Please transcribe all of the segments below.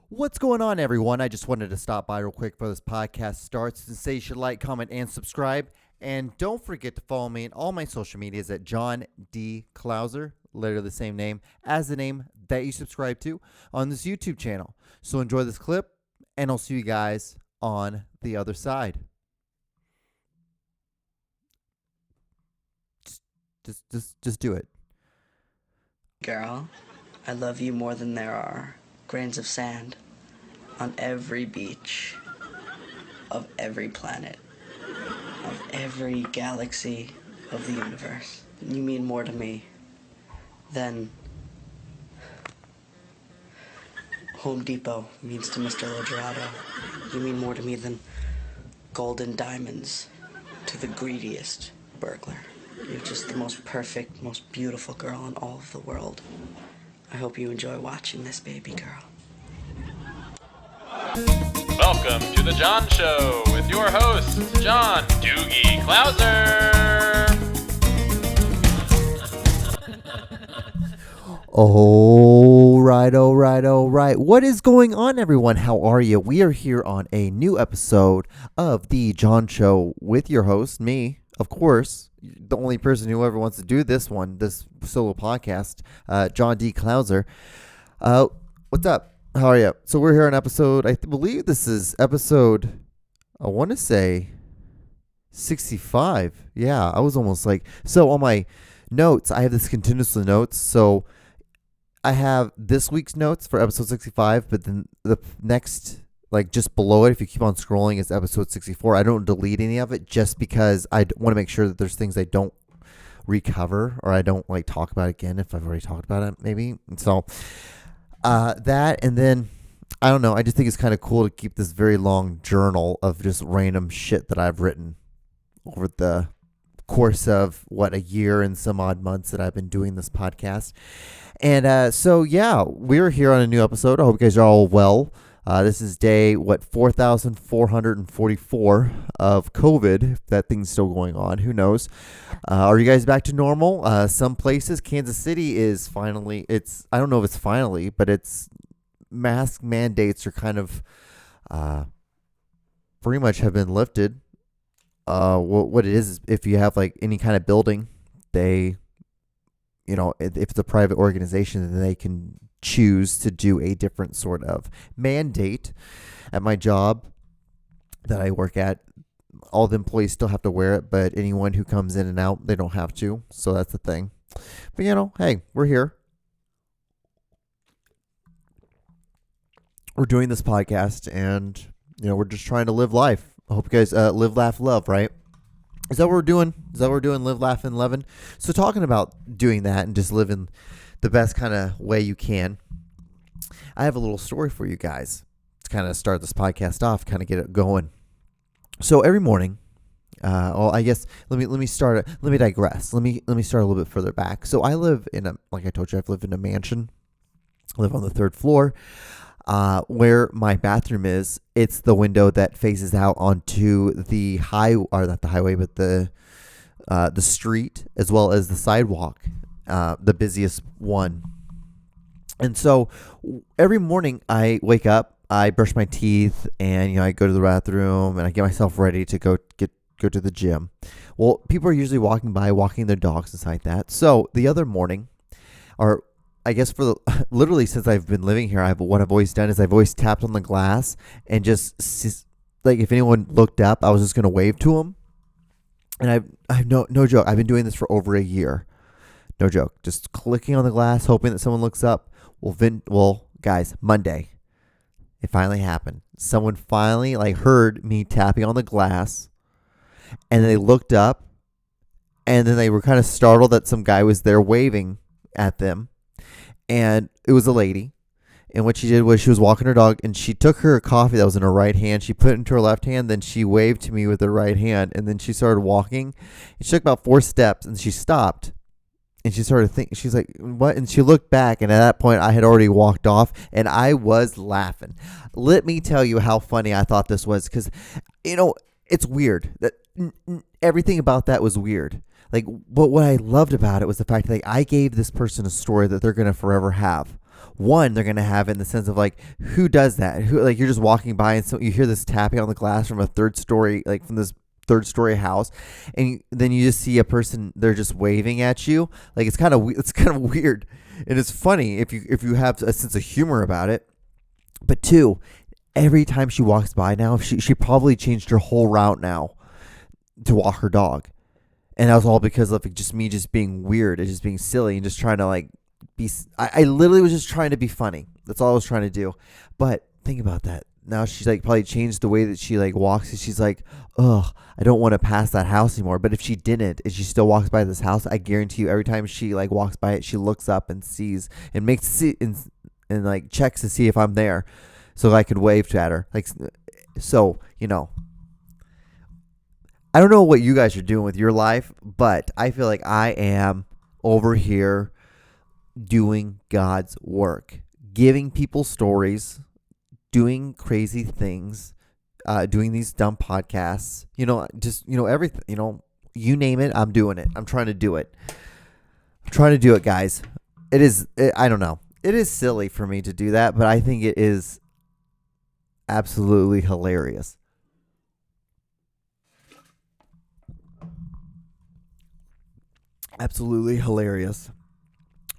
What's going on, everyone? I just wanted to stop by real quick before this podcast starts and say you should like, comment, and subscribe. And don't forget to follow me on all my social medias at John D. Klauser, literally the same name as the name that you subscribe to on this YouTube channel. So enjoy this clip, and I'll see you guys on the other side. Just do it. Girl, I love you more than there are grains of sand on every beach of every planet, of every galaxy of the universe. You mean more to me than Home Depot means to Mr. Lodgerado. You mean more to me than golden diamonds to the greediest burglar. You're just the most perfect, most beautiful girl in all of the world. I hope you enjoy watching this, baby girl. Welcome to The John Show with your host, John Doogie Klauser. All right. What is going on, everyone? How are you? We are here on a new episode of The John Show with your host, me, of course, the only person who ever wants to do this solo podcast, John D. Klauser. What's up? How are you? So we're here on episode, I believe this is episode, I want to say 65. Yeah, I was almost like, so on my notes, I have this continuously notes. So I have this week's notes for episode 65, but then the next, like just below it, if you keep on scrolling, is episode 64. I don't delete any of it just because I want to make sure that there's things I don't recover or I don't like talk about again if I've already talked about it, maybe. And so that, and then I don't know, I just think it's kind of cool to keep this very long journal of just random shit that I've written over the course of a year and some odd months that I've been doing this podcast. And so yeah, we're here on a new episode. I hope you guys are all well. This is day 4,444 of COVID. If that thing's still going on, who knows? Are you guys back to normal? Some places, Kansas City is finally. I don't know if it's finally, but it's mask mandates are kind of pretty much have been lifted. What it is if you have like any kind of building, they, if it's a private organization, then they can choose to do a different sort of mandate. At my job that I work at, all the employees still have to wear it, but anyone who comes in and out, they don't have to. So that's the thing. But hey, we're here. We're doing this podcast, and we're just trying to live life. I hope you guys live, laugh, love, right? Is that what we're doing? Live, laugh, and loving? So talking about doing that and just living the best kind of way you can, I have a little story for you guys to kind of start this podcast off, kind of get it going. So every morning, I guess let me digress. Let me start a little bit further back. So I live like I told you, I've lived in a mansion. I live on the 3rd floor. Where my bathroom is, it's the window that faces out onto the not the highway, but the street, as well as the sidewalk, the busiest one. And so every morning I wake up, I brush my teeth, and I go to the bathroom, and I get myself ready to go to the gym. Well, people are usually walking their dogs and stuff like that. So the other morning, or I guess literally since I've been living here, what I've always done is I've always tapped on the glass and just like if anyone looked up, I was just gonna wave to them. And I've no joke, I've been doing this for over a year. No joke, just clicking on the glass, hoping that someone looks up. Well, guys, Monday, it finally happened. Someone finally heard me tapping on the glass, and they looked up, and then they were kind of startled that some guy was there waving at them. And it was a lady. And what she did was she was walking her dog, and she took her coffee that was in her right hand. She put it into her left hand. Then she waved to me with her right hand. And then she started walking. She took about 4 steps, and she stopped. And she started thinking, she's like, what? And she looked back. And at that point, I had already walked off. And I was laughing. Let me tell you how funny I thought this was. Because, it's weird. That everything about that was weird. But what I loved about it was the fact that I gave this person a story that they're going to forever have. One, they're gonna have it in the sense of like, who does that? Who, like, you're just walking by and so you hear this tapping on the glass from a third story, like from this third story house, and then you just see a person, they're just waving at you. Like, it's kind of weird, and it's funny if you have a sense of humor about it. But two, every time she walks by now, she probably changed her whole route now to walk her dog. And that was all because of just me just being weird and just being silly and just trying to like be. I literally was just trying to be funny. That's all I was trying to do. But think about that. Now she's like probably changed the way that she like walks. And she's like, ugh, I don't want to pass that house anymore. But if she didn't, if she still walks by this house, I guarantee you every time she like walks by it, she looks up and sees and and like checks to see if I'm there, so I could wave at her. Like, so I don't know what you guys are doing with your life, but I feel like I am over here doing God's work, giving people stories, doing crazy things, doing these dumb podcasts, everything, you name it, I'm doing it. I'm trying to do it. I'm trying to do it, guys. I don't know. It is silly for me to do that, but I think it is absolutely hilarious. Absolutely hilarious.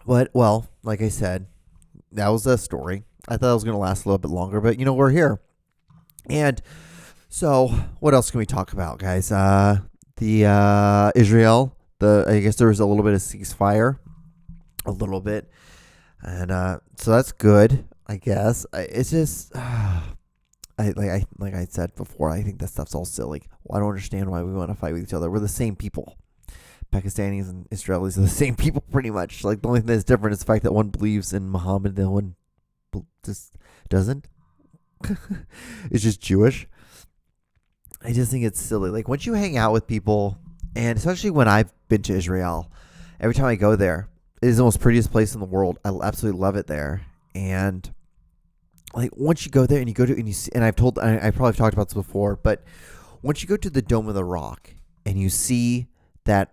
But, well, like I said, that was a story. I thought it was going to last a little bit longer, but, we're here. And so what else can we talk about, guys? The Israel, I guess there was a little bit of ceasefire, a little bit. And so that's good, I guess. It's just, like I said before, I think that stuff's all silly. Well, I don't understand why we want to fight with each other. We're the same people. Pakistanis and Israelis are the same people pretty much. Like, the only thing that's different is the fact that one believes in Muhammad and one just doesn't. It's just Jewish. I just think it's silly. Like, once you hang out with people, and especially when I've been to Israel, every time I go there, it is the most prettiest place in the world. I absolutely love it there. And like, once you go there and you go to, and you see, and I probably talked about this before, but once you go to the Dome of the Rock and you see that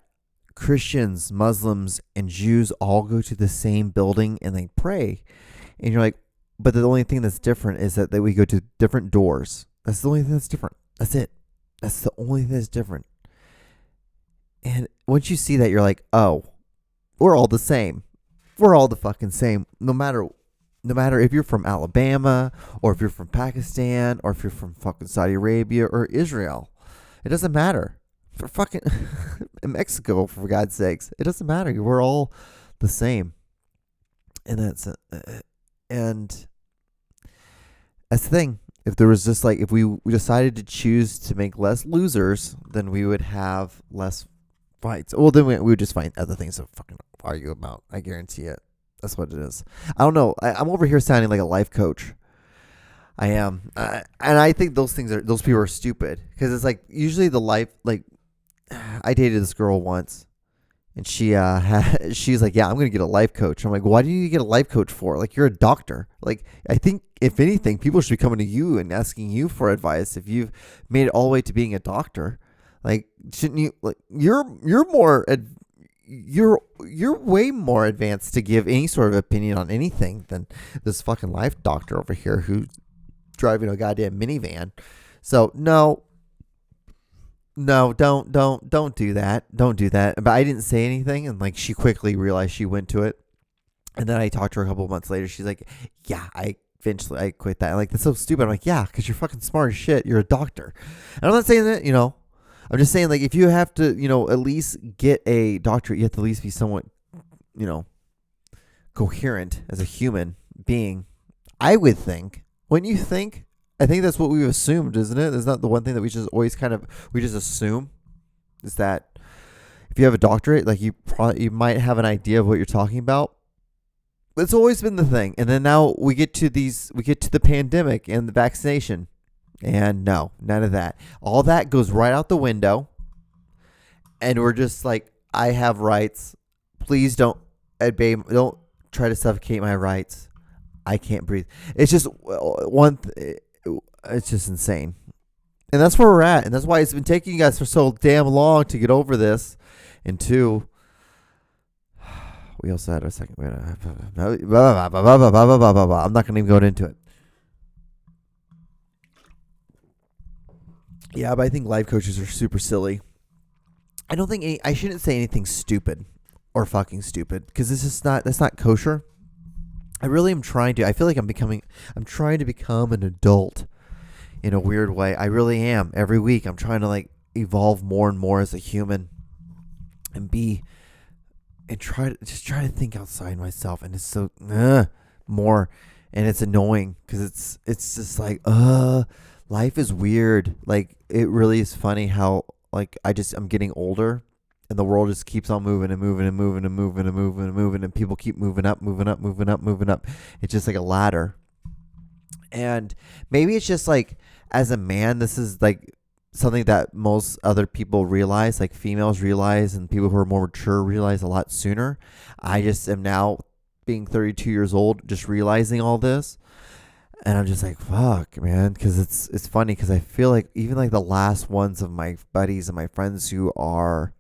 Christians, Muslims, and Jews all go to the same building and they pray, and you're like, but the only thing that's different is that we go to different doors. That's the only thing that's different. That's it. That's the only thing that's different. And once you see that, you're like, oh, we're all the same. We're all the fucking same. No matter if you're from Alabama, or if you're from Pakistan, or if you're from fucking Saudi Arabia or Israel. It doesn't matter. For fucking Mexico, for God's sakes. It doesn't matter. We're all the same. And that's the thing. If there was just like, if we decided to choose to make less losers, then we would have less fights. Well, then we would just find other things to fucking argue about. I guarantee it. That's what it is. I don't know. I'm over here sounding like a life coach. I am. And I think those people are stupid. Because it's like, usually the life, like, I dated this girl once. And she's like, yeah, I'm going to get a life coach. I'm like, why do you get a life coach for? Like, you're a doctor. Like, I think, if anything, people should be coming to you and asking you for advice if you've made it all the way to being a doctor. Like, shouldn't you? Like, you're way more advanced to give any sort of opinion on anything than this fucking life doctor over here who's driving a goddamn minivan. So no, don't do that. Don't do that. But I didn't say anything, and like, she quickly realized she went to it. And then I talked to her a couple of months later. She's like, yeah, I quit that. I'm like, that's so stupid. I'm like, yeah, because you're fucking smart as shit. You're a doctor. And I'm not saying that, I'm just saying, like, if you have to, at least get a doctorate, you have to at least be somewhat, coherent as a human being. I would think. Wouldn't you think? I think that's what we've assumed, isn't it? Is that the one thing that we just always we just assume? Is that if you have a doctorate, like, you might have an idea of what you're talking about. It's always been the thing. And then now we get to the pandemic and the vaccination. And no, none of that. All that goes right out the window. And we're just like, I have rights. Please don't try to suffocate my rights. I can't breathe. It's just it's just insane. And that's where we're at. And that's why it's been taking you guys for so damn long to get over this. And two, We also had a second. I'm not going to even go into it. Yeah, but I think life coaches are super silly. I don't think I shouldn't say anything stupid or fucking stupid because that's not kosher. I really am trying to. I feel like I'm trying to become an adult in a weird way. I really am. Every week I'm trying to like evolve more and more as a human and try to think outside myself. And it's so more, and it's annoying because it's just like life is weird. Like it really is funny how like I'm getting older. And the world just keeps on moving and moving and moving and moving and moving and moving, and people keep moving up, moving up, moving up, moving up. It's just like a ladder. And maybe it's just like, as a man, this is like something that most other people realize, like females realize, and people who are more mature realize a lot sooner. I just am now, being 32 years old, just realizing all this. And I'm just like, fuck, man, because it's funny because I feel like even like the last ones of my buddies and my friends who are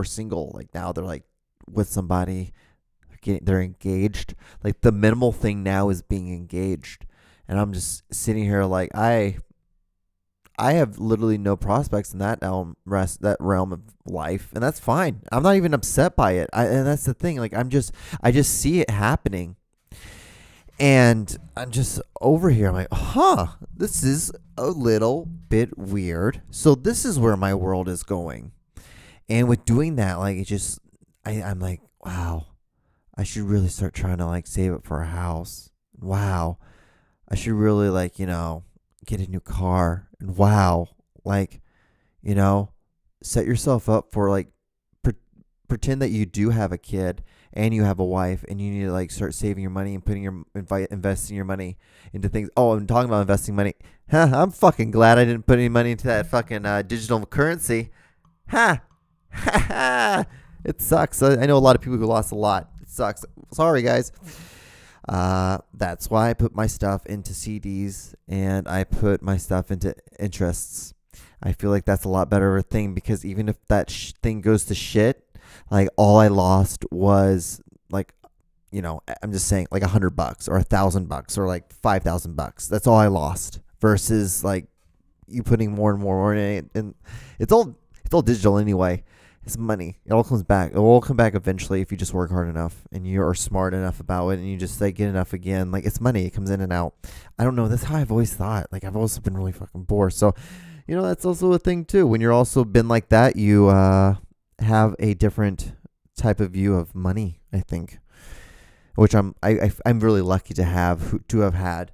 single, like now they're like with somebody, they're engaged. Like the minimal thing now is being engaged, and I'm just sitting here like I have literally no prospects in that realm of life, and that's fine. I'm not even upset by it. And that's the thing. Like I just see it happening, and I'm just over here. I'm like, this is a little bit weird. So this is where my world is going. And with doing that, like, it just, I'm like, wow, I should really start trying to, like, save up for a house. Wow, I should really, like, get a new car. And wow, like, set yourself up for, like, pretend that you do have a kid and you have a wife and you need to, like, start saving your money and investing your money into things. Oh, I'm talking about investing money. I'm fucking glad I didn't put any money into that fucking digital currency. It sucks. I know a lot of people who lost a lot. It sucks. Sorry, guys. That's why I put my stuff into CDs and I put my stuff into interests. I feel like that's a lot better of a thing because even if that thing goes to shit, like all I lost was like, I'm just saying like $100 or $1,000 or like $5,000. That's all I lost versus like you putting more and more in it, and it's all digital anyway. It's money. It all comes back. It will all come back eventually if you just work hard enough and you are smart enough about it and you just like get enough again. Like it's money. It comes in and out. I don't know. That's how I've always thought. Like I've also been really fucking bored. So, that's also a thing too. When you're also been like that, you have a different type of view of money, I think, which I'm really lucky to have had.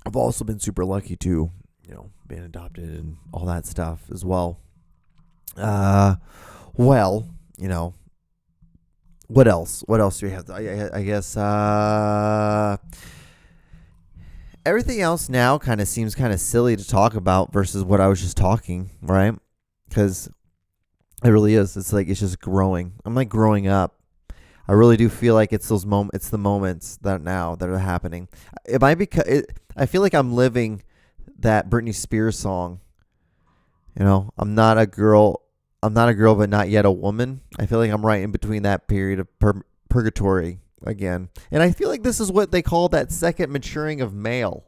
I've also been super lucky to, being adopted and all that stuff as well. What else? What else do we have? I guess everything else now kind of seems kind of silly to talk about versus what I was just talking, right? Because it really is. It's like it's just growing. I'm like growing up. I really do feel like it's those moments. It's the moments that are happening. It might be. I feel like I'm living that Britney Spears song. I'm not a girl, but not yet a woman. I feel like I'm right in between that period of purgatory again. And I feel like this is what they call that second maturing of male.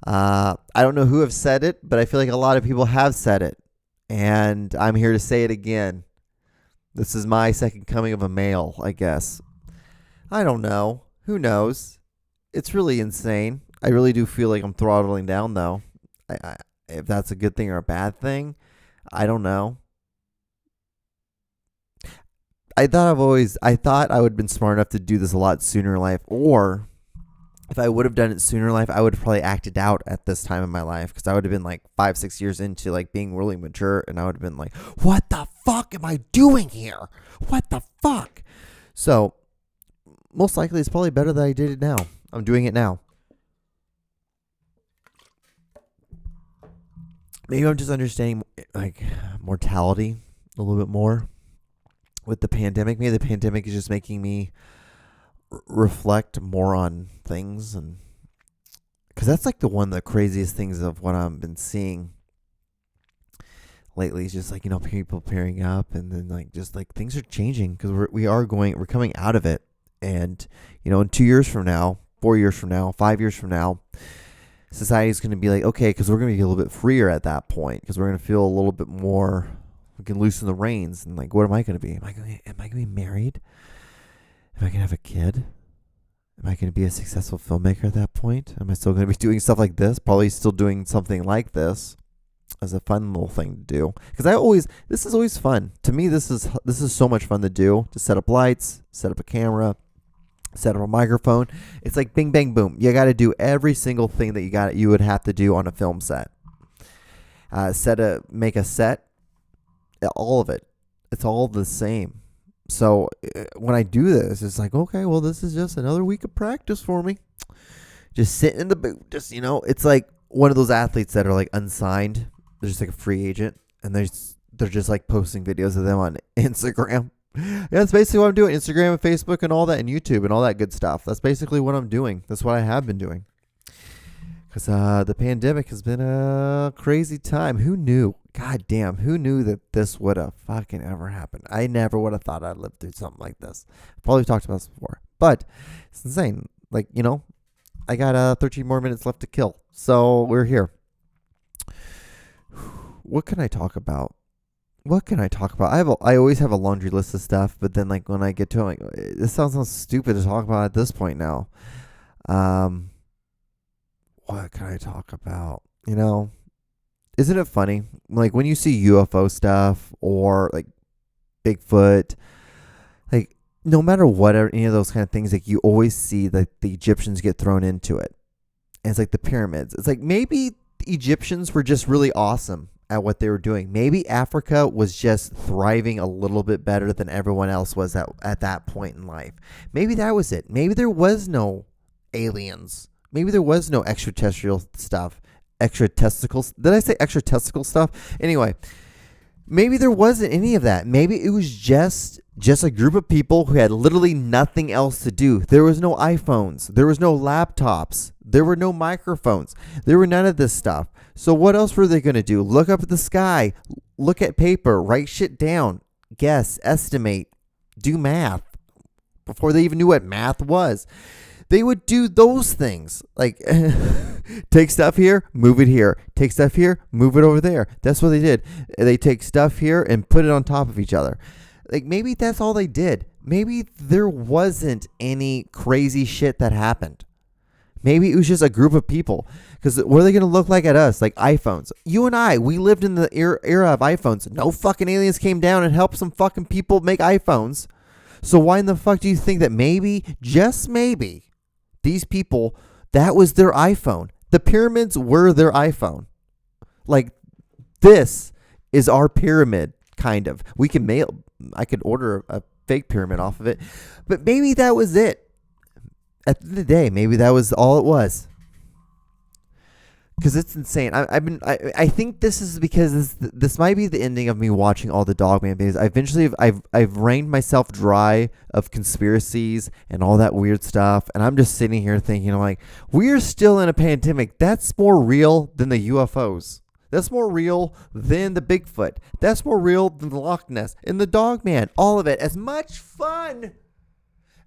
I don't know who have said it, but I feel like a lot of people have said it. And I'm here to say it again. This is my second coming of a male, I guess. I don't know. Who knows? It's really insane. I really do feel like I'm throttling down, though. If that's a good thing or a bad thing, I don't know. I thought I would have been smart enough to do this a lot sooner in life, or if I would have done it sooner in life, I would have probably acted out at this time in my life because I would have been like 5-6 years into like being really mature, and I would have been like, "What the fuck am I doing here? What the fuck?" So most likely, it's probably better that I did it now. I'm doing it now. Maybe I'm just understanding like mortality a little bit more with the pandemic. Maybe the pandemic is just making me reflect more on things, and because that's like one of the craziest things of what I've been seeing lately. It's just like, people pairing up, and then like just like things are changing because we're coming out of it, and in 2 years from now, 4 years from now, 5 years from now, society is going to be like, okay, because we're going to be a little bit freer at that point, because we're going to feel a little bit more. We can loosen the reins, and like, what am I going to be? Am I going to be married? Am I going to have a kid? Am I going to be a successful filmmaker at that point? Am I still going to be doing stuff like this? Probably still doing something like this as a fun little thing to do. Because this is always fun. To me, this is so much fun to do. To set up lights, set up a camera, set up a microphone. It's like bing, bang, boom. You got to do every single thing that you would have to do on a film set. Make a set. All of it. It's all the same. So when I do this, it's like, okay, well, this is just another week of practice for me. Just sitting in the booth. It's like one of those athletes that are like unsigned. They're just like a free agent, and they're just like posting videos of them on Instagram. Yeah, that's basically what I'm doing. Instagram and Facebook and all that, and YouTube and all that good stuff. That's basically what I'm doing. That's what I have been doing. Because the pandemic has been a crazy time. Who knew? God damn, who knew that this would have fucking ever happened? I never would have thought I'd live through something like this. Probably talked about this before. But it's insane. Like, I got 13 more minutes left to kill. So we're here. What can I talk about? I always have a laundry list of stuff, but then like when I get to it, I'm like, this sounds so stupid to talk about at this point now. What can I talk about? Isn't it funny? Like when you see UFO stuff or like Bigfoot, like no matter what, any of those kind of things, like you always see that the Egyptians get thrown into it. And it's like the pyramids. It's like maybe the Egyptians were just really awesome at what they were doing. Maybe Africa was just thriving a little bit better than everyone else was at that point in life. Maybe that was it. Maybe there was no aliens. Maybe there was no extraterrestrial stuff. Extra testicles. Did I say extra testicle stuff? Anyway, maybe there wasn't any of that. Maybe it was just a group of people who had literally nothing else to do. There was no iPhones. There was no laptops. There were no microphones. There were none of this stuff. So what else were they going to do? Look up at the sky. Look at paper. Write shit down. Guess. Estimate. Do math. Before they even knew what math was. They would do those things. Like, take stuff here, move it here. Take stuff here, move it over there. That's what they did. They take stuff here and put it on top of each other. Like, maybe that's all they did. Maybe there wasn't any crazy shit that happened. Maybe it was just a group of people. Because what are they going to look like at us? Like iPhones. You and I, we lived in the era of iPhones. No fucking aliens came down and helped some fucking people make iPhones. So why in the fuck do you think that maybe, just maybe, these people, that was their iPhone? The pyramids were their iPhone. Like, this is our pyramid, kind of. I could order a fake pyramid off of it. But maybe that was it. At the end of the day, maybe that was all it was. Because it's insane. I think this is because this might be the ending of me watching all the Dogman videos. I've rained myself dry of conspiracies and all that weird stuff, and I'm just sitting here thinking, I'm like, we're still in a pandemic. That's more real than the UFOs. That's more real than the Bigfoot. That's more real than the Loch Ness and the Dogman. All of it. As much fun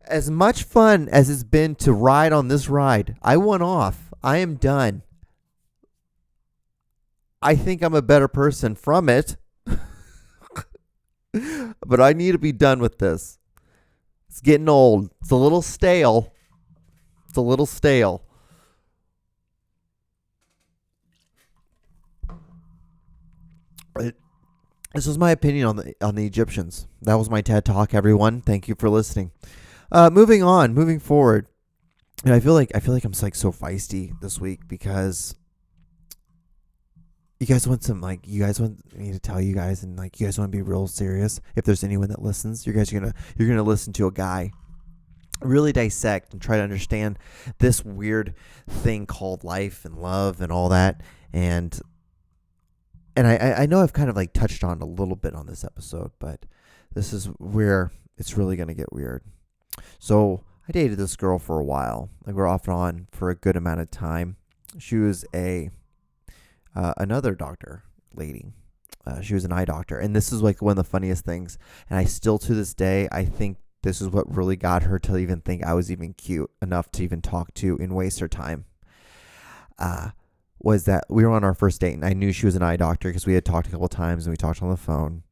as it's been to ride on this ride, I went off. I am done. I think I'm a better person from it. But I need to be done with this. It's getting old. It's a little stale. This was my opinion on the Egyptians. That was my TED Talk, everyone. Thank you for listening. Moving forward. And I feel like I'm like so feisty this week because you guys want me to tell you guys, and like you guys want to be real serious. If there's anyone that listens, you're gonna listen to a guy really dissect and try to understand this weird thing called life and love and all that. And I know I've kind of like touched on a little bit on this episode, but this is where it's really gonna get weird. So I dated this girl for a while. Like we're off and on for a good amount of time. She was another doctor lady, She was an eye doctor, and this is like one of the funniest things. And I still, to this day, I think this is what really got her to even think I was even cute enough to even talk to and waste her time. Was that we were on our first date, and I knew she was an eye doctor because we had talked a couple of times and we talked on the phone.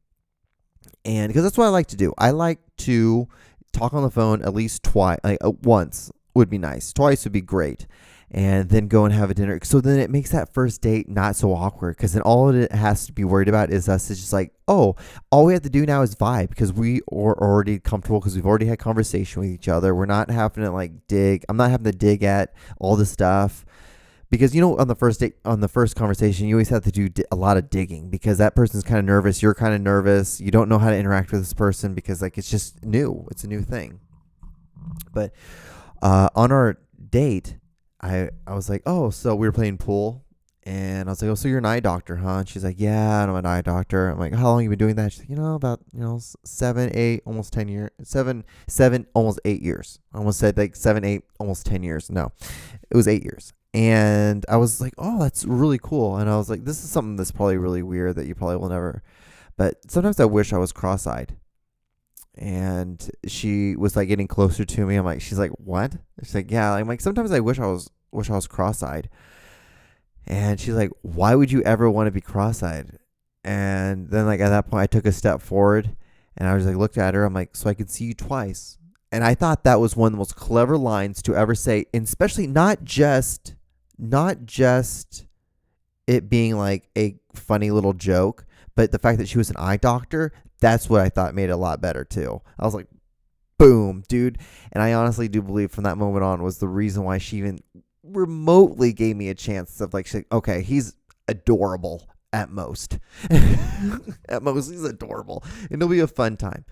And because that's what I like to do. I like to talk on the phone at least twice, like once would be nice. Twice would be great. And then go and have a dinner. So then it makes that first date not so awkward, because then all it has to be worried about is us. It's just like, oh, all we have to do now is vibe, because we are already comfortable, because we've already had conversation with each other. We're not having to like dig. I'm not having to dig at all the stuff, because on the first date, on the first conversation, you always have to do a lot of digging, because that person's kind of nervous. You're kind of nervous. You don't know how to interact with this person, because like it's just new. It's a new thing. But on our date, I was like, oh, so we were playing pool, and I was like, oh, so you're an eye doctor, huh? And she's like, yeah, I'm an eye doctor. I'm like, how long have you been doing that? She's like, about 7, 8, almost 10 years, 7, almost 8 years. I almost said like 7, 8, almost 10 years. No, it was 8 years. And I was like, oh, that's really cool. And I was like, this is something that's probably really weird that you probably will never. But sometimes I wish I was cross-eyed. And she was like getting closer to me. I'm like, she's like, what? She's like, yeah. I'm like, sometimes I wish I was cross-eyed. And she's like, why would you ever want to be cross-eyed? And then like at that point, I took a step forward, and I was like, looked at her. I'm like, so I could see you twice. And I thought that was one of the most clever lines to ever say, and especially not just it being like a funny little joke, but the fact that she was an eye doctor. That's what I thought made it a lot better too. I was like, boom, dude. And I honestly do believe from that moment on was the reason why she even remotely gave me a chance of like, she's like, okay, he's adorable at most. At most, he's adorable. And it'll be a fun time.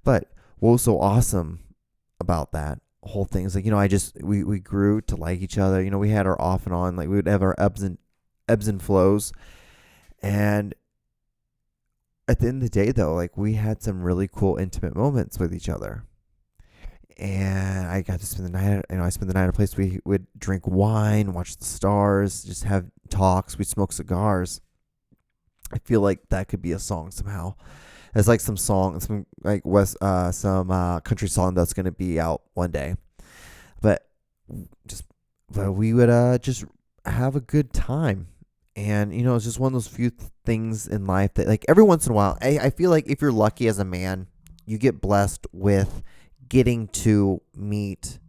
But what was so awesome about that whole thing is like, we grew to like each other. We had our off and on, like we would have our ebbs and flows. And at the end of the day, though, like we had some really cool intimate moments with each other. And I got to spend the night, I spent the night at a place we would drink wine, watch the stars, just have talks. We'd smoke cigars. I feel like that could be a song somehow. It's like some song, some like some country song that's going to be out one day. But we would just have a good time. And, it's just one of those few things in life that, like, every once in a while, I feel like if you're lucky as a man, you get blessed with getting to meet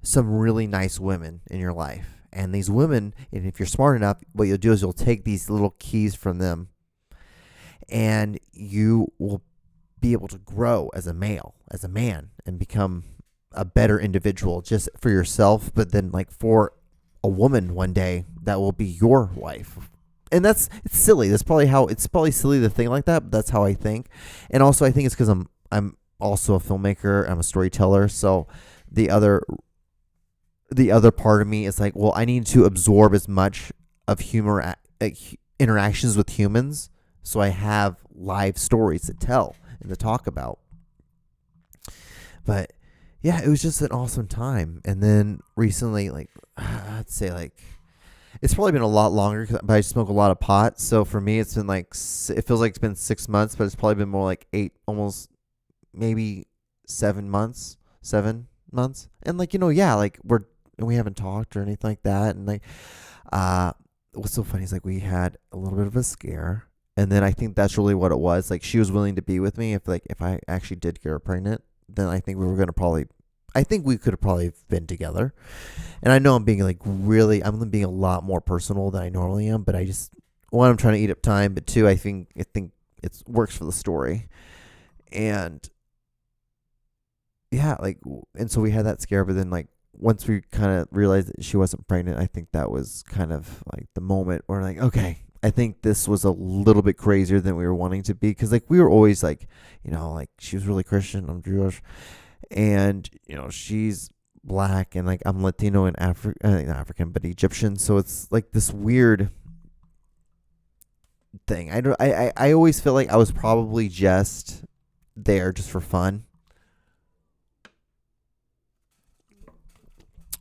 some really nice women in your life. And these women, and if you're smart enough, what you'll do is you'll take these little keys from them, and you will be able to grow as a man, and become a better individual just for yourself, but then, like, for a woman one day that will be your wife. And it's silly. It's probably silly to think like that, but that's how I think. And also I think it's because I'm also a filmmaker. I'm a storyteller. So the other part of me is like, well, I need to absorb as much of humor interactions with humans, so I have live stories to tell and to talk about. But yeah, it was just an awesome time. And then recently, like, I'd say like, it's probably been a lot longer, but I smoke a lot of pot. So for me, it's been like, it feels like it's been 6 months, but it's probably been more like 8, almost maybe 7 months. And like, yeah, like we haven't talked or anything like that. And like, what's so funny is like we had a little bit of a scare. And then I think that's really what it was. Like, she was willing to be with me if I actually did get her pregnant. Then I think we could have probably been together. And I know I'm being I'm being a lot more personal than I normally am, but I just, one, I'm trying to eat up time, but two, I think it works for the story. And yeah, like, and so we had that scare, but then like, once we kind of realized that she wasn't pregnant, I think that was kind of like the moment where like, okay, I think this was a little bit crazier than we were wanting to be. Cause like we were always like, like she was really Christian, I'm Jewish, and she's black, and like I'm Latino and not African, but Egyptian. So it's like this weird thing. I always feel like I was probably just there just for fun.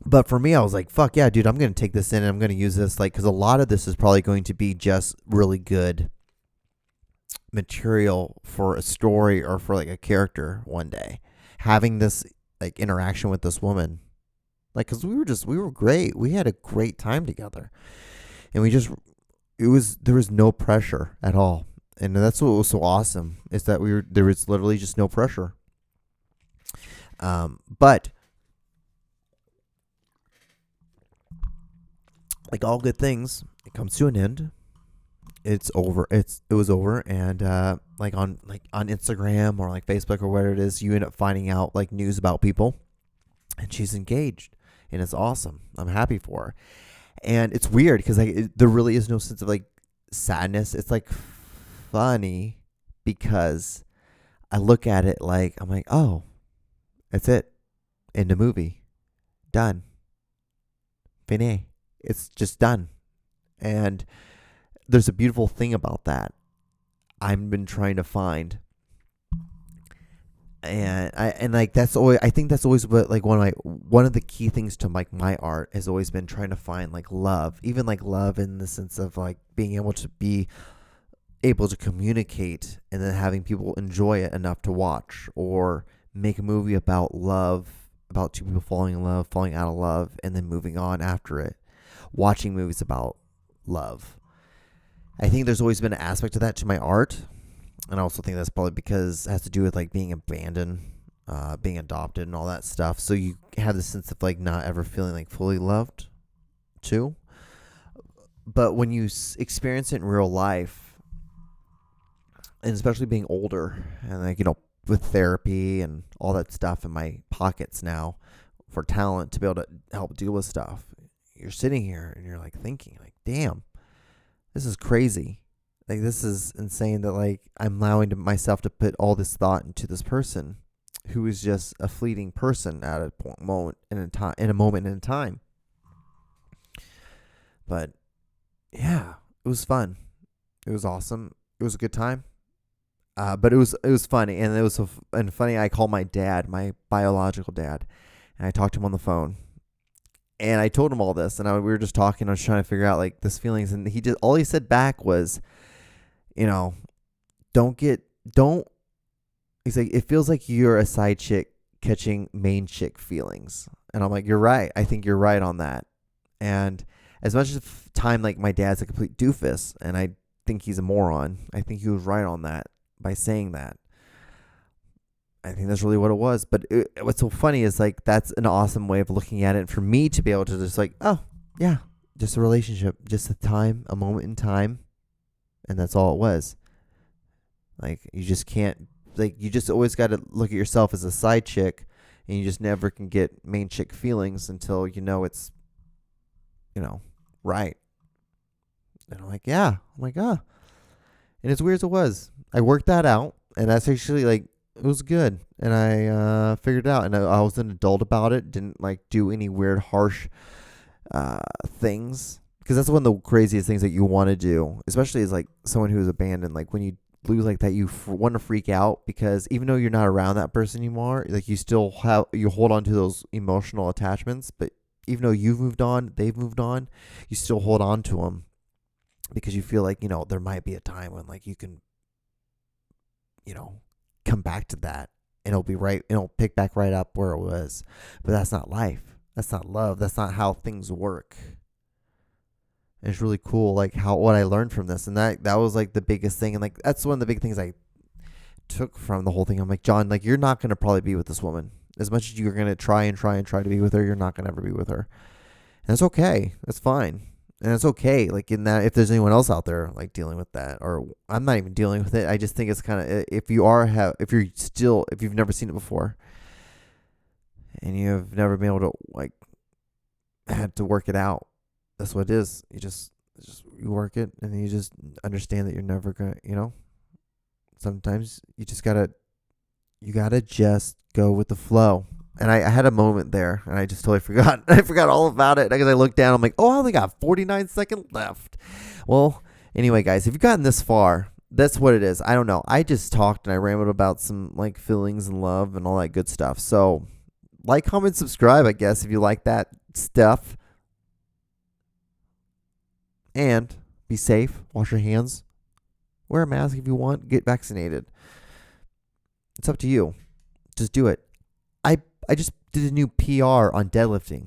But for me, I was like, fuck yeah, dude, I'm going to take this in and I'm going to use this, like, because a lot of this is probably going to be just really good material for a story or for like a character one day. Having this like interaction with this woman, like, cause we were great. We had a great time together, and there was no pressure at all, and that's what was so awesome is that there was literally just no pressure. But like all good things, it comes to an end. It's over. It was over, and like on Instagram or like Facebook or whatever it is, you end up finding out like news about people, and she's engaged, and it's awesome. I'm happy for her, and it's weird because there really is no sense of like sadness. It's like funny because I look at it like I'm like, oh, that's it, in the movie, done, fini. It's just done, and there's a beautiful thing about that I've been trying to find, and I think that's always what like one of the key things to like my art has always been trying to find like love, even like love in the sense of like being able to communicate and then having people enjoy it enough to watch, or make a movie about love, about two people falling in love, falling out of love, and then moving on after it. Watching movies about love. I think there's always been an aspect of that to my art. And I also think that's probably because it has to do with like being abandoned, being adopted and all that stuff. So you have the sense of like not ever feeling like fully loved too. But when you experience it in real life, and especially being older and like, with therapy and all that stuff in my pockets now for talent to be able to help deal with stuff, you're sitting here and you're like thinking like, damn, this is crazy. Like, this is insane that like I'm allowing myself to put all this thought into this person who is just a fleeting person at a moment in a time. But yeah, it was fun. It was awesome. It was a good time. But it was funny, and it was funny. I called my dad, my biological dad, and I talked to him on the phone. And I told him all this, and we were just talking. I was trying to figure out like this feelings, and all he said back was, don't. He's like, it feels like you're a side chick catching main chick feelings, and I'm like, you're right. I think you're right on that. And as much as time, like my dad's a complete doofus, and I think he's a moron. I think he was right on that by saying that. I think that's really what it was. But what's so funny is like that's an awesome way of looking at it. And for me to be able to just like, oh yeah, just a relationship, just a moment in time, and that's all it was. Like you just can't, like you just always got to look at yourself as a side chick, and you just never can get main chick feelings until it's, right. And I'm like, yeah, I'm like, ah, and as weird as it was, I worked that out, and that's actually like. It was good, and I figured it out, and I was an adult about it. Didn't like do any weird, harsh things, because that's one of the craziest things that you want to do, especially as like someone who's abandoned. Like when you lose like that, you want to freak out, because even though you're not around that person anymore, like you hold on to those emotional attachments. But even though you've moved on, they've moved on, you still hold on to them because you feel like there might be a time when like you can, come back to that, and it'll pick back right up where it was. But that's not life. That's not love. That's not how things work. And it's really cool, like what I learned from this, and that was like the biggest thing, and like that's one of the big things I took from the whole thing. I'm like, John, like you're not gonna probably be with this woman as much as you're gonna try to be with her. You're not gonna ever be with her, and that's okay. That's fine. And it's okay, like in that, if there's anyone else out there like dealing with that, or I'm not even dealing with it. I just think it's kind of, if you've never seen it before, and you've never been able to like had to work it out, that's what it is. You work it, and then you just understand that you're never gonna, sometimes you gotta just go with the flow. And I had a moment there, and I just totally forgot. I forgot all about it because I looked down. I'm like, oh, I only got 49 seconds left. Well, anyway, guys, if you've gotten this far, that's what it is. I don't know. I just talked and I rambled about some like feelings and love and all that good stuff. So, like, comment, subscribe, I guess, if you like that stuff. And be safe. Wash your hands. Wear a mask if you want. Get vaccinated. It's up to you. Just do it. I just did a new PR on deadlifting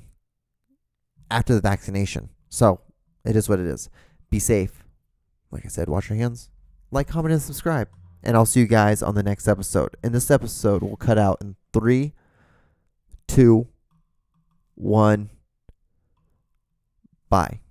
after the vaccination. So it is what it is. Be safe. Like I said, wash your hands. Like, comment, and subscribe. And I'll see you guys on the next episode. And this episode will cut out in 3, 2, 1. Bye.